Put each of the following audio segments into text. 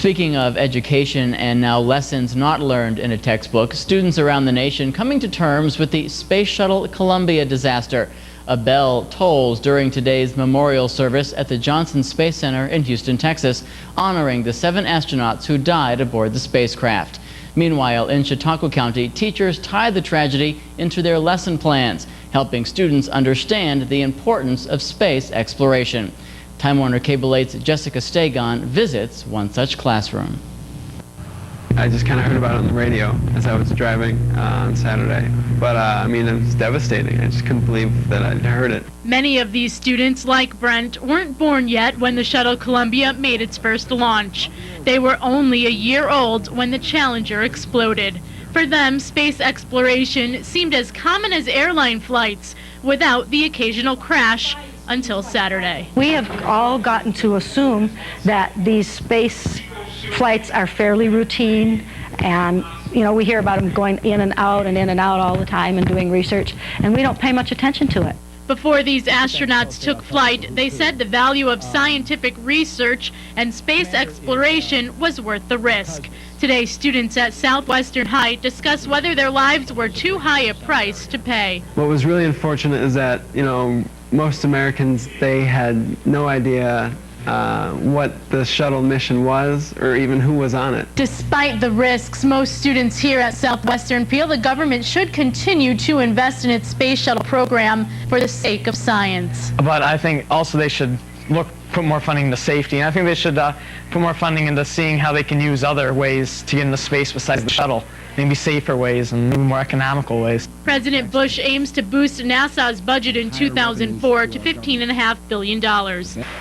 Speaking of education and now lessons not learned in a textbook, students around the nation coming to terms with the Space Shuttle Columbia disaster. A bell tolls during today's memorial service at the Johnson Space Center in Houston, Texas, honoring the 7 astronauts who died aboard the spacecraft. Meanwhile, in Chautauqua County, teachers tied the tragedy into their lesson plans, helping students understand the importance of space exploration. Time Warner Cable 8's Jessica Stagon visits one such classroom. I just kind of heard about it on the radio as I was driving on Saturday. But I mean, it was devastating. I just couldn't believe that I'd heard it. Many of these students, like Brent, weren't born yet when the Shuttle Columbia made its first launch. They were only a year old when the Challenger exploded. For them, space exploration seemed as common as airline flights, without the occasional crash, until Saturday. We have all gotten to assume that these space flights are fairly routine, and we hear about them going in and out all the time and doing research, and we don't pay much attention to it. Before these astronauts took flight, they said the value of scientific research and space exploration was worth the risk. Today, students at Southwestern High discuss whether their lives were too high a price to pay. What was really unfortunate is that, most Americans, they had no idea what the shuttle mission was or even who was on it. Despite the risks, most students here at Southwestern feel the government should continue to invest in its space shuttle program for the sake of science. But I think also they should put more funding into safety, and I think they should put more funding into seeing how they can use other ways to get into space besides the shuttle. Maybe safer ways and maybe more economical ways. President Bush aims to boost NASA's budget in 2004 to $15.5 billion.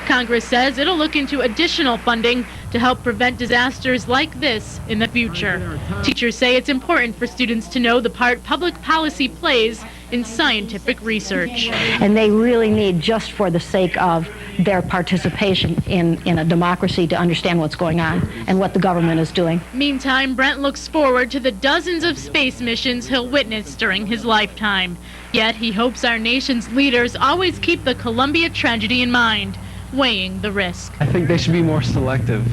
Congress says it'll look into additional funding to help prevent disasters like this in the future. Teachers say it's important for students to know the part public policy plays in scientific research. And they really need, just for the sake of their participation in a democracy, to understand what's going on and what the government is doing. Meantime, Brent looks forward to the dozens of space missions he'll witness during his lifetime. Yet he hopes our nation's leaders always keep the Columbia tragedy in mind, weighing the risk. I think they should be more selective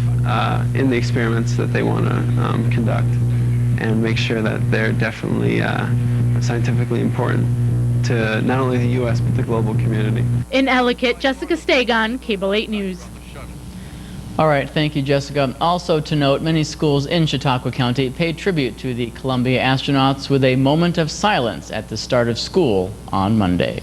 in the experiments that they want to conduct, and make sure that they're definitely scientifically important to not only the U.S. but the global community. In Elliott, Jessica Stagon, Cable 8 News. All right, thank you, Jessica. Also to note, many schools in Chautauqua County paid tribute to the Columbia astronauts with a moment of silence at the start of school on Monday.